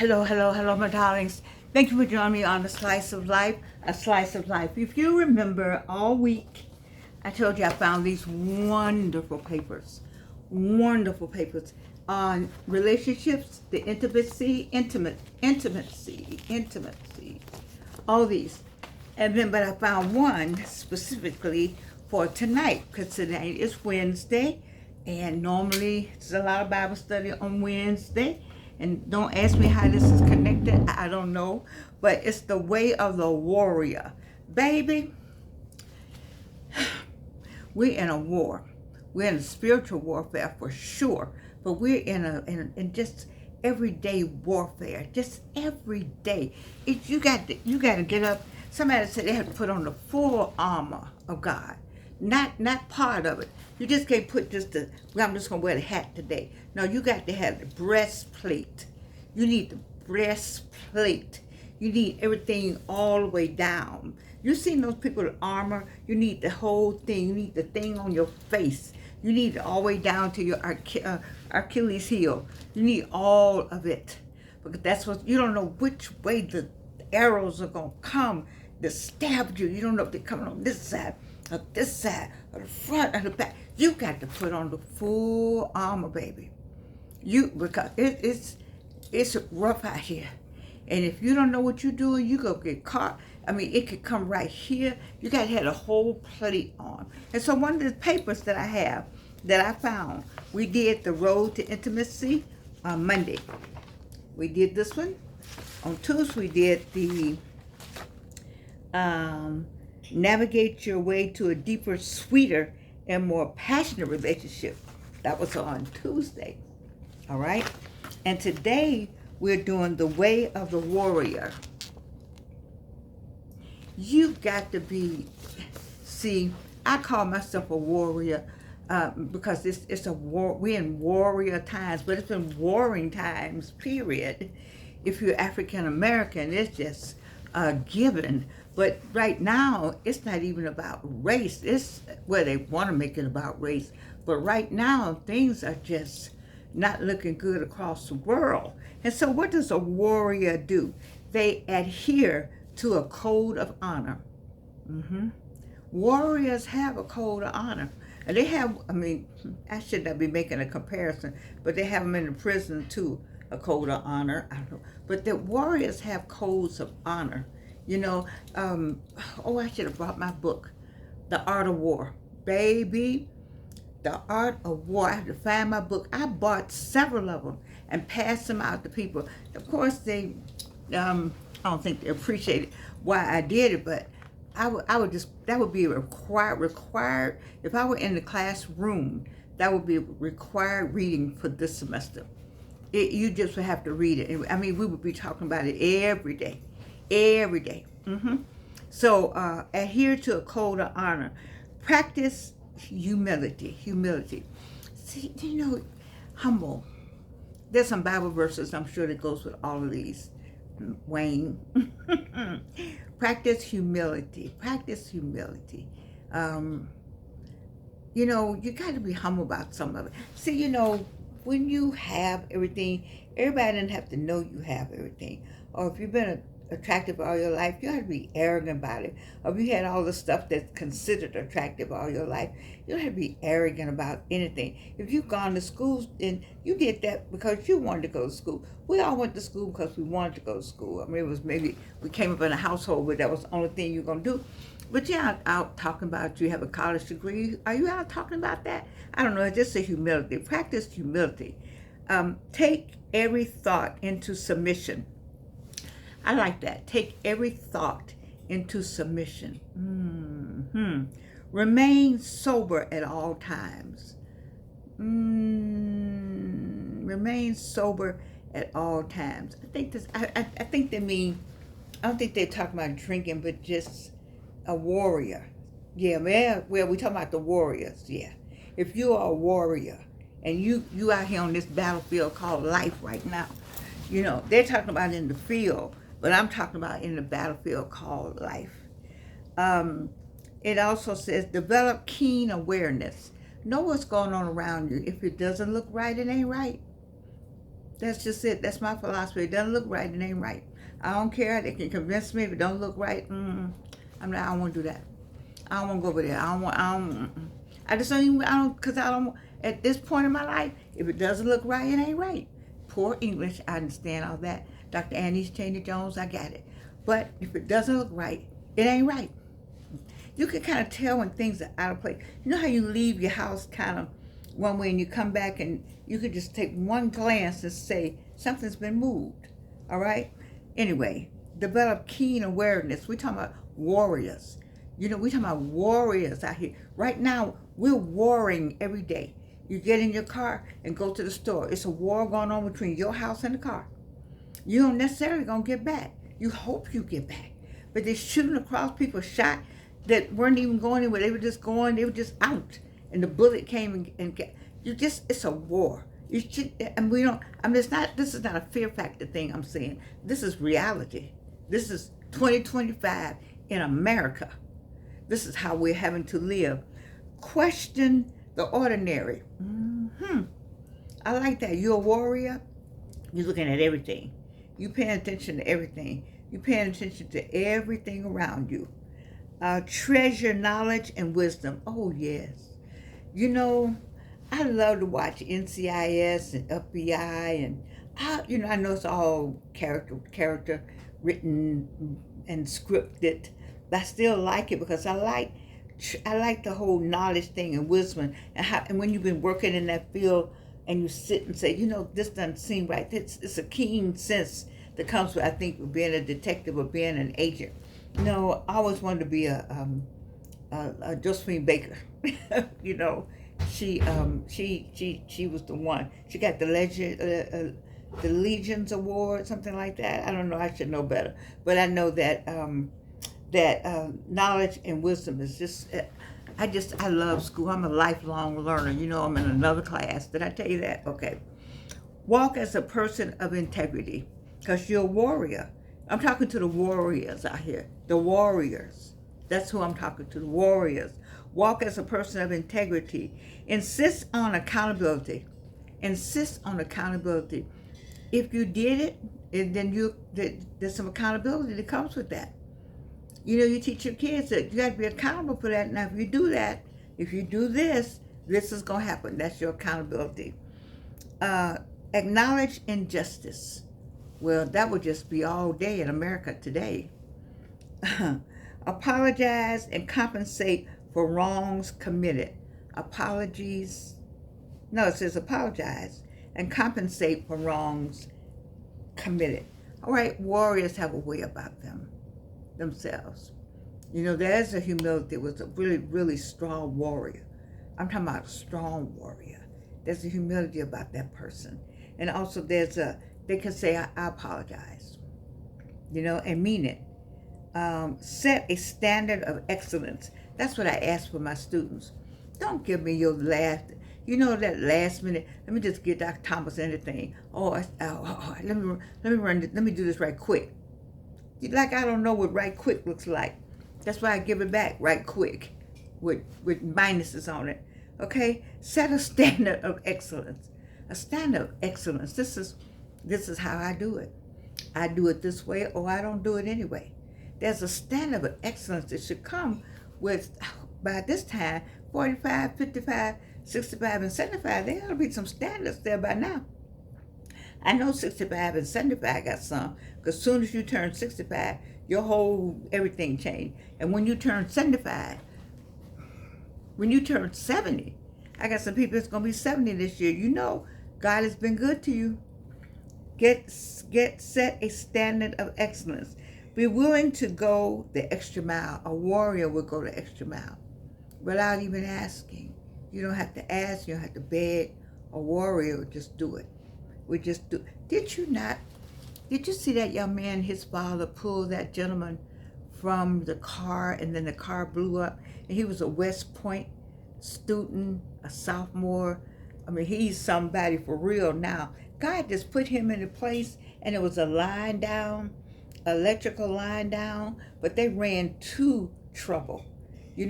Hello, my darlings. Thank you for joining me on A Slice of Life, A Slice of Life. If you remember, all week, I told you I found these wonderful papers on relationships, the intimacy, all these. But I found one specifically for tonight, because tonight is Wednesday, and normally there's a lot of Bible study on Wednesday. And don't ask me how this is connected, I don't know, but it's the way of the warrior. Baby, we're in a war. We're in a spiritual warfare for sure, but we're in just everyday warfare, just every day. You got to get up. Somebody said they have to put on the full armor of God, not part of it. You just can't put well, I'm just gonna wear the hat today. No, you got to have the breastplate. You need the breastplate. You need everything all the way down. You seen those people with armor? You need the whole thing. You need the thing on your face. You need it all the way down to your Achilles heel. You need all of it. Because that's what, you don't know which way the arrows are going to come to stab you. You don't know if they're coming on this side, or the front, or the back. You got to put on the full armor, baby. Because it's rough out here. And if you don't know what you're doing, you go get caught. I mean, it could come right here. You got to have a whole plate on. And so one of the papers that I have, that I found, we did The Road to Intimacy on Monday. We did this one. On Tuesday, we did the Navigate Your Way to a Deeper, Sweeter, and More Passionate Relationship. That was on Tuesday. All right? And today, we're doing The Way of the Warrior. You got to I call myself a warrior because it's a war. We're in warrior times, but it's been warring times, period. If you're African American, it's just a given. But right now, it's not even about race. It's where they want to make it about race. But right now, things are just not looking good across the world. And so what does a warrior do? They adhere to a code of honor. Warriors have a code of honor. And they have, I should not be making a comparison, but they have them in the prison too, a code of honor. I don't know. But the warriors have codes of honor. I should have brought my book, The Art of War. Baby, The Art of War. I have to find my book. I bought several of them and passed them out to people. Of course, I don't think they appreciated why I did it, but I would just, that would be required, if I were in the classroom, that would be required reading for this semester. You just would have to read it. We would be talking about it every day. So adhere to a code of honor. Practice humility. See, humble. There's some Bible verses, I'm sure, that goes with all of these. Wayne. Practice humility. You got to be humble about some of it. See, when you have everything, everybody doesn't have to know you have everything. Or if you've been attractive all your life, you have to be arrogant about it. Or if you had all the stuff that's considered attractive all your life, you don't have to be arrogant about anything. If you've gone to school, and you did that because you wanted to go to school. We all went to school because we wanted to go to school. It was maybe we came up in a household where that was the only thing you're going to do. But you're out talking about you have a college degree. Are you out talking about that? I don't know. It's just a humility. Practice humility. Take every thought into submission. I like that. Take every thought into submission. Remain sober at all times. Remain sober at all times. I think this. I think they mean. I don't think they're talking about drinking, but just a warrior. Yeah, man. Well, we talking about the warriors. Yeah. If you are a warrior and you out here on this battlefield called life right now, they're talking about in the field. But I'm talking about in the battlefield called life. It also says, develop keen awareness. Know what's going on around you. If it doesn't look right, it ain't right. That's just it. That's my philosophy. It doesn't look right, it ain't right. I don't care. They can convince me if it don't look right. I'm not. I don't want to do that. I don't want to go over there. I don't want. I don't. I just don't even. I don't. Cause I don't. At this point in my life, if it doesn't look right, it ain't right. Poor English. I understand all that. Dr. Annie's Cheney Jones. I got it. But if it doesn't look right, it ain't right. You can kind of tell when things are out of place. You know how you leave your house kind of one way and you come back and you could just take one glance and say something's been moved. All right? Anyway, develop keen awareness. We're talking about warriors. We're talking about warriors out here. Right now, we're warring every day. You get in your car and go to the store. It's a war going on between your house and the car. You don't necessarily gonna get back. You hope you get back. But they're shooting across, people shot that weren't even going anywhere. They were just out. And the bullet came and it's a war. And we don't, this is not a fear factor thing I'm saying. This is reality. This is 2025 in America. This is how we're having to live. Question the ordinary. I like that. You're a warrior. You're looking at everything. You're paying attention to everything. You're paying attention to everything around you. Treasure knowledge and wisdom. Oh, yes. I love to watch NCIS and FBI, and I know it's all character written and scripted, but I still like it because I like the whole knowledge thing and wisdom, and when you've been working in that field and you sit and say, this doesn't seem right. It's a keen sense that comes with, I think, with being a detective or being an agent. I always wanted to be a Josephine Baker. She was the one. She got the Legion's Award, something like that. I don't know. I should know better, but I know that knowledge and wisdom is just. I love school. I'm a lifelong learner. I'm in another class. Did I tell you that? Okay. Walk as a person of integrity, because you're a warrior. I'm talking to the warriors out here. The warriors. That's who I'm talking to, the warriors. Walk as a person of integrity. Insist on accountability. Insist on accountability. If you did it, then there's some accountability that comes with that. You teach your kids that you got to be accountable for that. Now, if you do that, if you do this is going to happen. That's your accountability. Acknowledge injustice. Well, that would just be all day in America today. Apologize and compensate for wrongs committed. Apologies. No, it says apologize and compensate for wrongs committed. All right, warriors have a way about themselves. There's a humility. It was a really, really strong warrior. I'm talking about a strong warrior. There's a humility about that person. And also they can say, I apologize, and mean it. Set a standard of excellence. That's what I ask for my students. Don't give me your that last minute, let me just get Dr. Thomas anything. Let me do this right quick. Like I don't know what right quick looks like. That's why I give it back right quick with minuses on it. Okay? Set a standard of excellence. A standard of excellence. This is how I do it. I do it this way, or I don't do it anyway. There's a standard of excellence that should come with, by this time, 45, 55, 65, and 75. There ought to be some standards there by now. I know 65 and 75 got some, because as soon as you turn 65, your whole everything changed. And when you turn 75, when you turn 70, I got some people that's going to be 70 this year. God has been good to you. Set a standard of excellence. Be willing to go the extra mile. A warrior will go the extra mile without even asking. You don't have to ask. You don't have to beg. A warrior will just do it. We just do. Did you see that young man, his father, pull that gentleman from the car, and then the car blew up? And he was a West Point student, a sophomore. He's somebody for real now. God just put him into place, and it was a line down, electrical line down, but they ran to trouble. The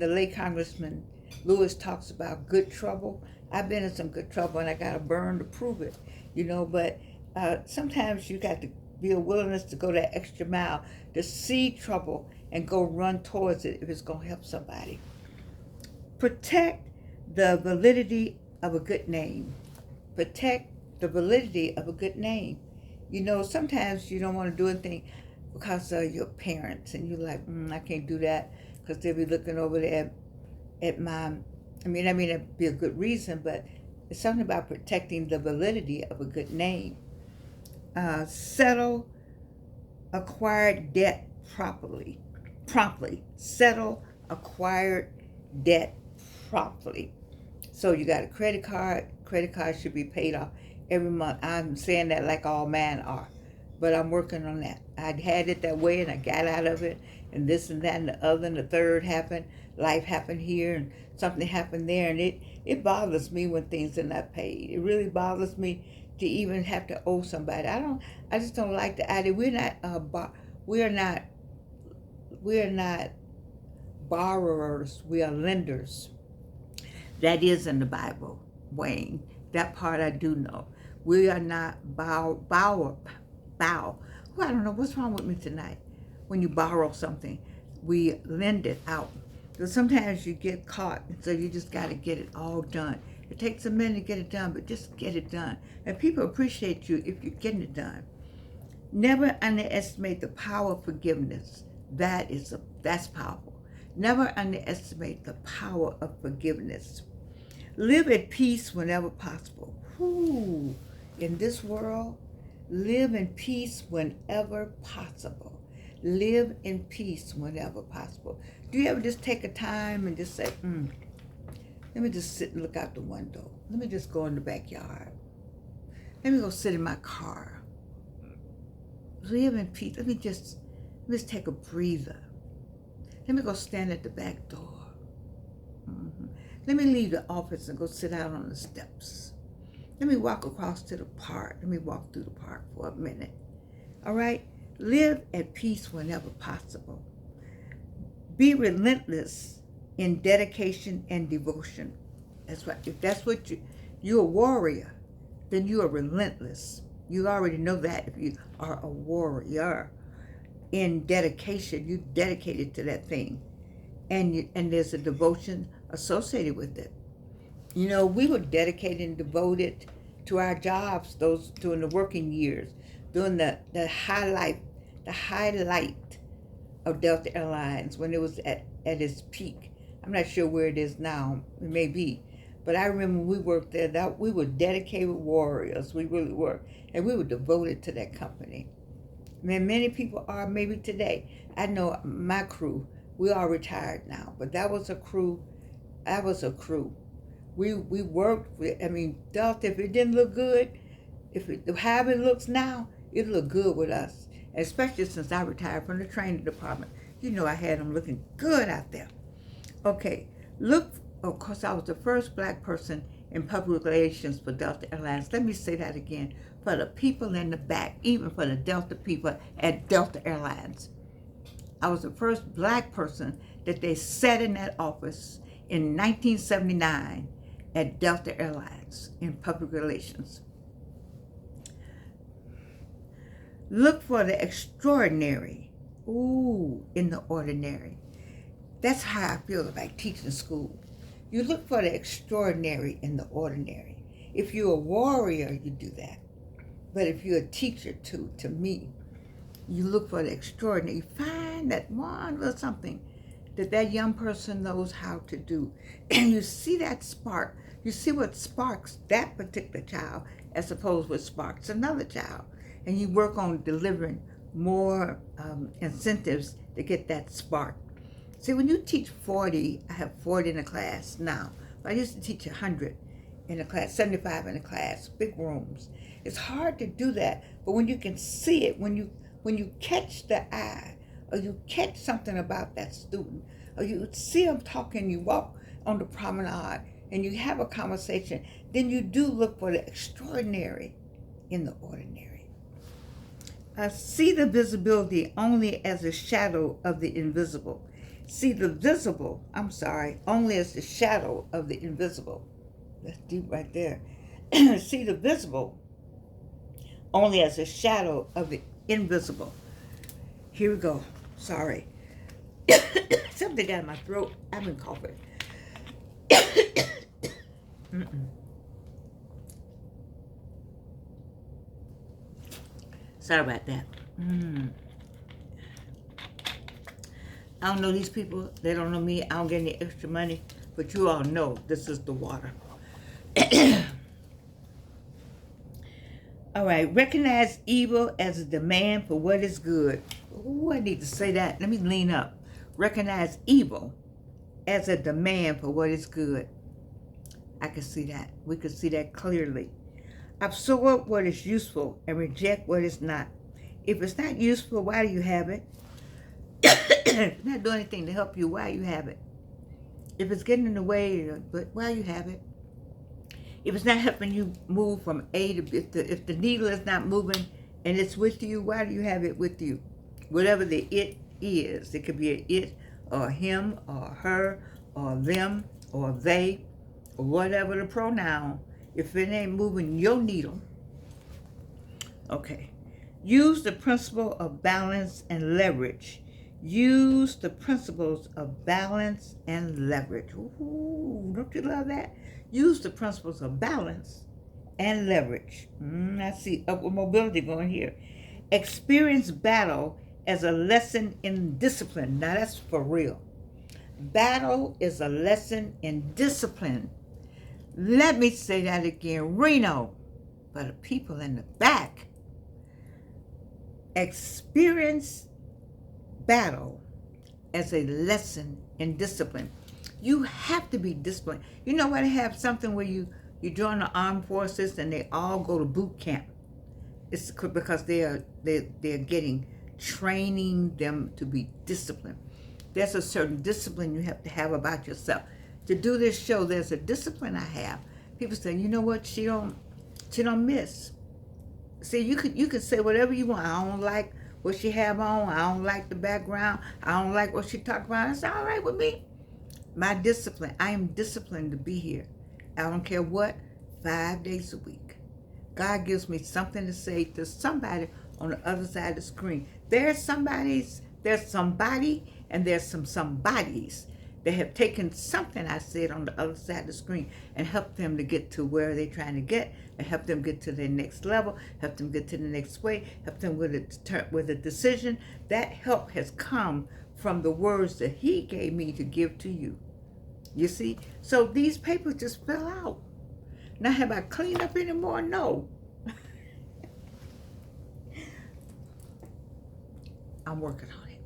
late Congressman Lewis talks about good trouble. I've been in some good trouble and I got a burn to prove it, but sometimes you got to be a willingness to go that extra mile to see trouble and go run towards it if it's going to help somebody. Protect the validity of a good name. Protect the validity of a good name. Sometimes you don't want to do anything because of your parents, and you're like, I can't do that because they'll be looking over there at my. That'd be a good reason, but it's something about protecting the validity of a good name. Settle acquired debt promptly. Settle acquired debt promptly. So you got a credit card. Credit card should be paid off every month. I'm saying that like all men are, but I'm working on that. I had it that way and I got out of it, and this and that and the other and the third happened. Life happened here and something happened there, and it bothers me when things are not paid. It really bothers me to even have to owe somebody. I just don't like the idea. We're not borrowers. We are lenders. That is in the Bible, Wayne. That part I do know. We are not bow. Well, I don't know what's wrong with me tonight. When you borrow something, we lend it out. So sometimes you get caught, and so you just got to get it all done. It takes a minute to get it done, but just get it done. And people appreciate you if you're getting it done. Never underestimate the power of forgiveness. That's powerful. Never underestimate the power of forgiveness. Live at peace whenever possible. In this world, live in peace whenever possible. Live in peace whenever possible. Do you ever just take a time and just say, let me just sit and look out the window. Let me just go in the backyard. Let me go sit in my car. Live in peace. Let me just take a breather. Let me go stand at the back door. Let me leave the office and go sit out on the steps. Let me walk across to the park. Let me walk through the park for a minute. All right? Live at peace whenever possible. Be relentless in dedication and devotion. That's right. If that's what you're a warrior, then you are relentless. You already know that if you are a warrior. In dedication, you dedicated to that thing. And there's a devotion associated with it. We were dedicated and devoted to our jobs, those during the working years, during the highlight of Delta Airlines when it was at its peak. I'm not sure where it is now. It may be. But I remember when we worked there, that we were dedicated warriors. We really were. And we were devoted to that company. Many people are maybe today. I know my crew, we are retired now, but that was a crew. We worked with, Delta, if it didn't look good, however it looks now, it looked good with us. Especially since I retired from the training department. I had them looking good out there. Okay, of course, I was the first Black person in public relations for Delta Airlines. Let me say that again. For the people in the back, even for the Delta people at Delta Airlines. I was the first Black person that they sat in that office in 1979 at Delta Airlines in public relations. Look for the extraordinary, in the ordinary. That's how I feel about teaching school. You look for the extraordinary in the ordinary. If you're a warrior, you do that. But if you're a teacher too, to me, you look for the extraordinary. You find that one little something that young person knows how to do. And you see that spark. You see what sparks that particular child as opposed to what sparks another child. And you work on delivering more incentives to get that spark. See, when you teach 40, I have 40 in a class now. But I used to teach 100 in a class, 75 in a class, big rooms. It's hard to do that, but when you can see it, when you catch the eye, or you catch something about that student, or you see them talking, you walk on the promenade, and you have a conversation, then you do look for the extraordinary in the ordinary. See the visibility only as a shadow of the invisible. See the visible, only as the shadow of the invisible. That's deep right there. See the visible only as a shadow of the invisible. Here we go. Sorry. Something got in my throat. I've been coughing. Mm-mm. Sorry about that. I don't know these people. They don't know me. I don't get any extra money. But you all know this is the water. All right. Recognize evil as a demand for what is good. Ooh, I need to say that. Let me lean up. Recognize evil as a demand for what is good. I can see that. We can see that clearly. Absorb what is useful and reject what is not. If it's not useful, why do you have it? If it's not doing anything to help you, why you have it? If it's getting in the way, but why you have it? If it's not helping you move from A to B, if the needle is not moving and it's with you, why do you have it with you? Whatever the it is, it could be a it or him or her or them or they or whatever the pronoun. If it ain't moving your needle, okay. Use the principle of balance and leverage. Use the principles of balance and leverage. Ooh, don't you love that? Use the principles of balance and leverage. I see upward mobility going here. Experience battle as a lesson in discipline. Now that's for real. Battle is a lesson in discipline. Let me say that again. Reno, for the people in the back. Experience battle as a lesson in discipline. You have to be disciplined. You know why they have something where you join the armed forces and they all go to boot camp? It's because they're getting training them to be disciplined. There's a certain discipline you have to have about yourself. To do this show, there's a discipline I have. People say, you know what, she don't miss. See, you can say whatever you want. I don't like what she have on. I don't like the background. I don't like what she talk about. It's all right with me. My discipline. I am disciplined to be here. I don't care what. 5 days a week. God gives me something to say to somebody on the other side of the screen. There's somebody, and there's some somebodies that have taken something I said on the other side of the screen and helped them to get to where they're trying to get, and help them get to their next level, help them get to the next way, help them with a decision. That help has come from the words that he gave me to give to you. You see? So these papers just fell out. Now, have I cleaned up anymore? No. I'm working on it.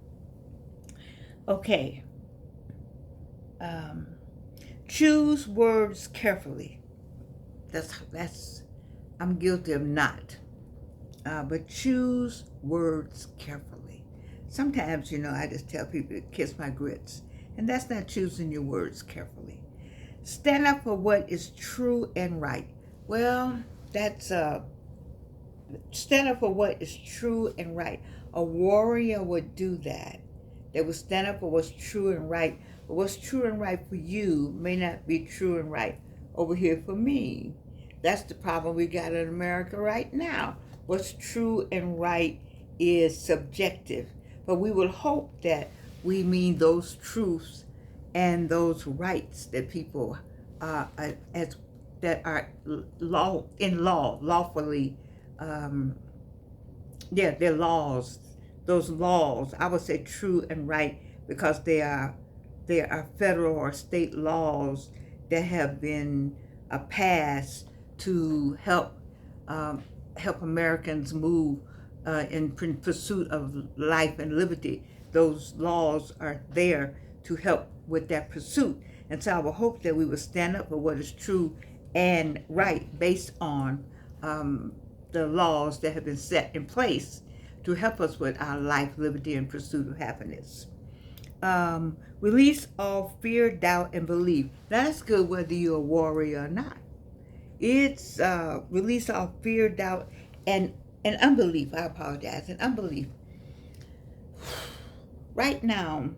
Okay. Choose words carefully. That's I'm guilty of not. But choose words carefully. Sometimes, I just tell people to kiss my grits. And that's not choosing your words carefully. Stand up for what is true and right. Well, that's stand up for what is true and right. A warrior would do that. They would stand up for what's true and right. But what's true and right for you may not be true and right over here for me. That's the problem we got in America right now. What's true and right is subjective. But we would hope that we mean those truths and those rights that people that are lawfully, they're laws. Those laws, I would say true and right, because there are federal or state laws that have been passed to help Americans move in pursuit of life and liberty. Those laws are there to help with that pursuit. And so I would hope that we would stand up for what is true and right based on the laws that have been set in place to help us with our life, liberty, and pursuit of happiness. Release all fear, doubt, and belief. That's good whether you're a warrior or not. It's release all fear, doubt, and unbelief. I apologize, and unbelief. Right now,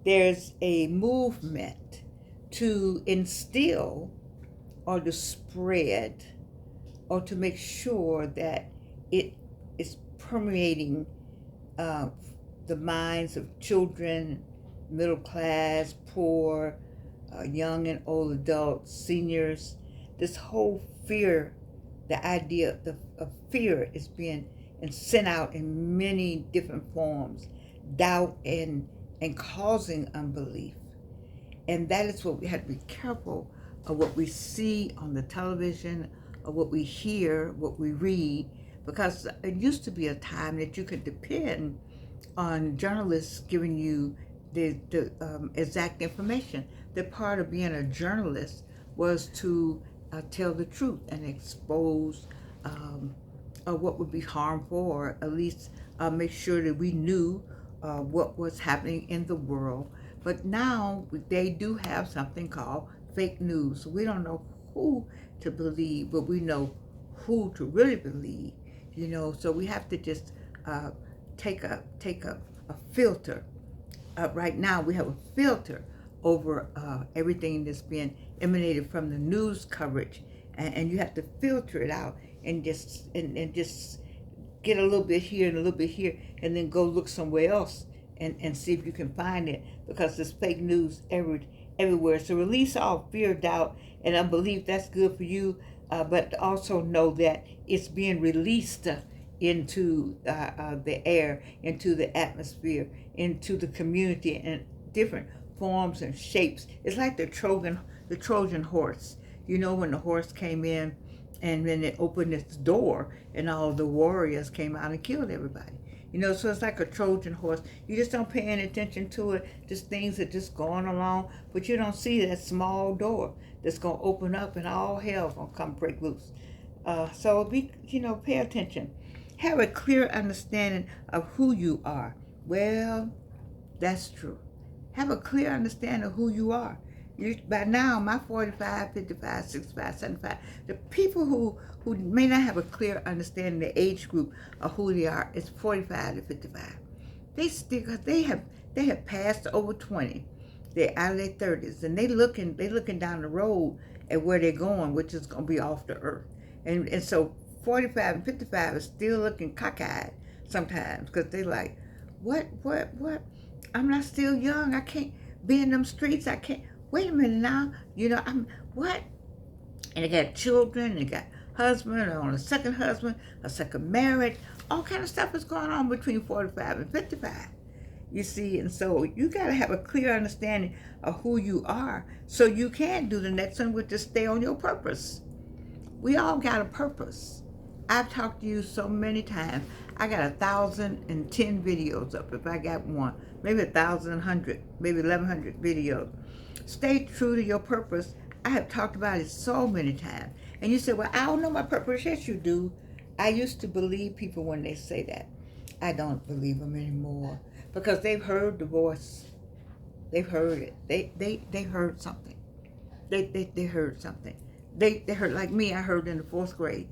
there's a movement to instill or to spread or to make sure that it is permeating uh, the minds of children, middle class, poor, young and old adults, seniors. This whole fear, the idea of fear is being and sent out in many different forms, doubt and causing unbelief. And that is what we have to be careful of, what we see on the television, or what we hear, what we read, because it used to be a time that you could depend on journalists giving you the exact information. The part of being a journalist was to tell the truth and expose what would be harmful, or at least make sure that we knew what was happening in the world. But now they do have something called fake news. We don't know who to believe, but we know who to really believe. So we have to just take a filter. Right now, we have a filter over everything that's being emanated from the news coverage, and you have to filter it out and just get a little bit here and a little bit here, and then go look somewhere else and see if you can find it, because there's fake news everywhere. So release all fear, doubt, and unbelief. That's good for you, but also know that it's being released into the air, into the atmosphere, into the community in different forms and shapes. It's like the Trojan horse. When the horse came in, and then it opened its door, and all the warriors came out and killed everybody. So it's like a Trojan horse. You just don't pay any attention to it. Just things are just going along, but you don't see that small door that's gonna open up, and all hell gonna come break loose. So pay attention. Have a clear understanding of who you are. Well, that's true. Have a clear understanding of who you are. By now, my 45, 55, 65, 75, the people who may not have a clear understanding, the age group of who they are, is 45 to 55. They have passed over 20. They're out of their 30s, and they looking down the road at where they're going, which is going to be off the earth. And so 45 and 55 is still looking cockeyed sometimes, because they like, what? I'm not still young. I can't be in them streets. I can't. Wait a minute now. I'm what? And they got children. They got husband, or on a second husband, a second marriage. All kind of stuff is going on between 45 and 55. You see, and so you got to have a clear understanding of who you are, so you can do the next one, which is stay on your purpose. We all got a purpose. I've talked to you so many times. I got 1,010 videos up, if I got one. Maybe 1,100, maybe 1,100 videos. Stay true to your purpose. I have talked about it so many times. And you say, well, I don't know my purpose. Yes, you do. I used to believe people when they say that. I don't believe them anymore, because they've heard the voice. They've heard it. They heard something. They heard something. They heard, like me, I heard in the 4th grade.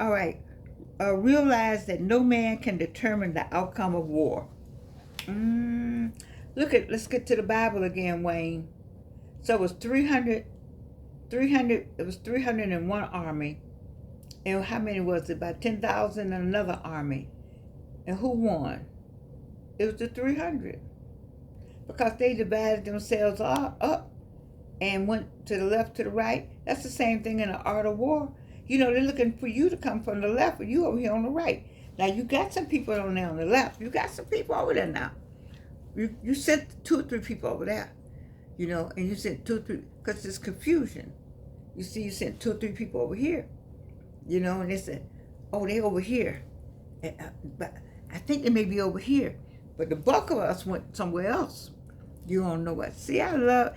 All right, realize that no man can determine the outcome of war. Let's get to the Bible again, Wayne. So it was 301 army. And how many was it? About 10,000 and another army. And who won? It was the 300. Because they divided themselves up and went to the left, to the right. That's the same thing in the art of war. They're looking for you to come from the left, but you over here on the right. Now, you got some people on there on the left. You got some people over there now. You sent 2 or 3 people over there, and you sent 2 or 3, because there's confusion. You see, you sent 2 or 3 people over here, and they said, oh, they over here. But I think they may be over here. But the bulk of us went somewhere else. You don't know what. See, I love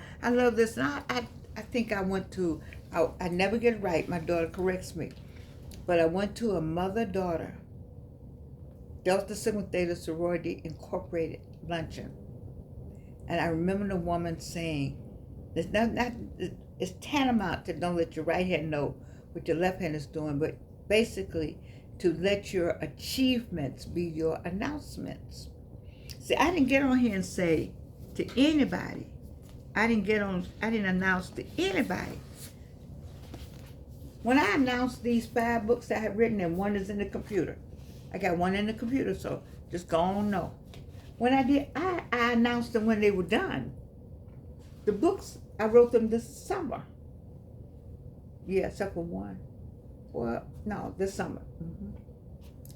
this. And I think I went to, I never get it right. My daughter corrects me. But I went to a mother-daughter Delta Sigma Theta Sorority Incorporated luncheon. And I remember the woman saying, it's tantamount to don't let your right hand know what your left hand is doing, but basically to let your achievements be your announcements. See, I didn't get on here and say to anybody, I didn't announce to anybody When I announced these 5 books I have written, and one is in the computer, I got one in the computer, so just go on know. When I did, I announced them when they were done. The books, I wrote them this summer. Yeah, except for one. Well, no, this summer.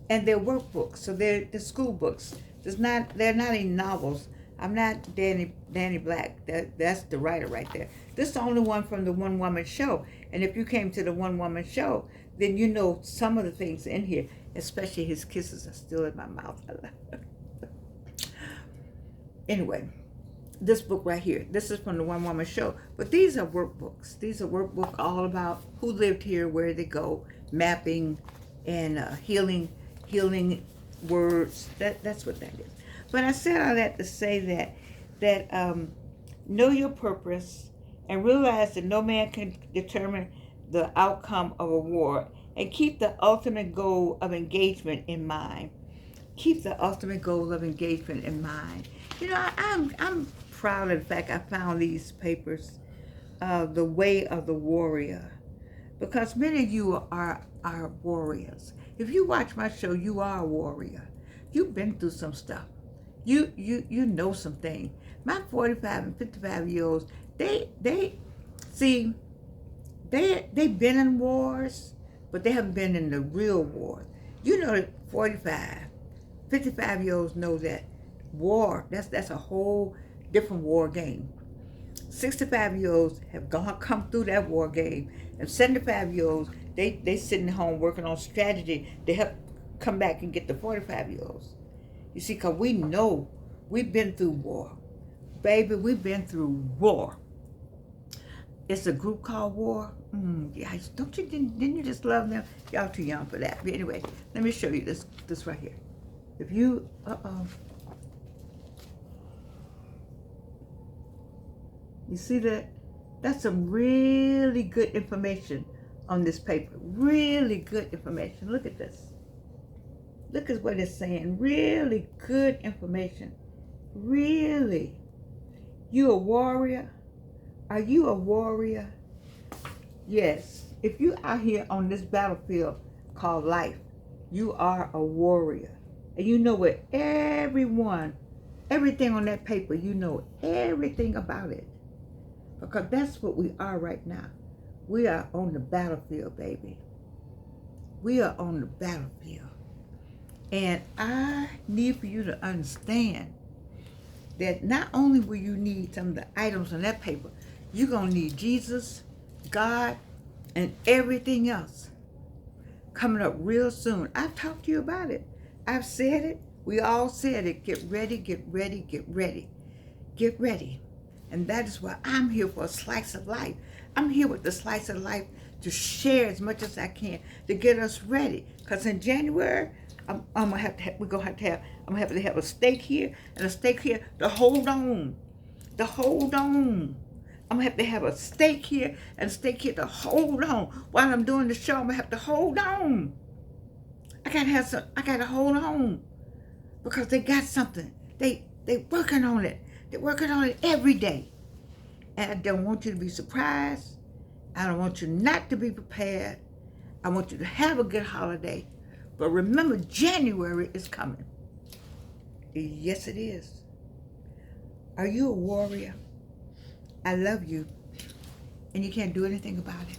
And they're workbooks, so they're school books. They're not any novels. I'm not Danny Black. That's the writer right there. This is the only one from the One Woman Show. And if you came to the One Woman Show, then you know some of the things in here, especially his kisses are still in my mouth. Anyway, this book right here, this is from the One Woman Show. But these are workbooks. These are workbooks all about who lived here, where they go, mapping, and healing words. That's what that is. But I said all that to say that know your purpose and realize that no man can determine the outcome of a war, and keep the ultimate goal of engagement in mind. Keep the ultimate goal of engagement in mind. You know, I'm proud of the fact I found these papers, The Way of the Warrior, because many of you are warriors. If you watch my show, you are a warrior. You've been through some stuff. You know some things. My 45 and 55-year-olds, they've been in wars, but they haven't been in the real war. You know that 45, 55-year-olds know that war, that's a whole different war game. 65-year-olds have come through that war game, and 75-year-olds, they sitting at home working on strategy to help come back and get the 45-year-olds. You see, because we know we've been through war. Baby, we've been through war. It's a group called War. Yeah, didn't you just love them? Y'all too young for that. But anyway, let me show you this right here. If you, you see that? That's some really good information on this paper. Really good information. Look at this. Look at what it's saying. Really good information. Really. You a warrior? Are you a warrior? Yes. If you out here on this battlefield called life, you are a warrior. And you know what everything on that paper, you know everything about it. Because that's what we are right now. We are on the battlefield, baby. We are on the battlefield. And I need for you to understand that not only will you need some of the items on that paper, you're going to need Jesus, God, and everything else coming up real soon. I've talked to you about it. I've said it. We all said it. Get ready, get ready, get ready. Get ready. And that is why I'm here for a slice of life. I'm here with the slice of life to share as much as I can to get us ready. Because in January, I'm gonna have to have a stake here and a stake here to hold on. To hold on. I'm gonna have a stake here and a stake here to hold on. While I'm doing the show, I'm gonna have to hold on. I gotta hold on. Because they got something. They working on it. They're working on it every day. And I don't want you to be surprised. I don't want you not to be prepared. I want you to have a good holiday. But remember, January is coming. Yes, it is. Are you a warrior? I love you. And you can't do anything about it.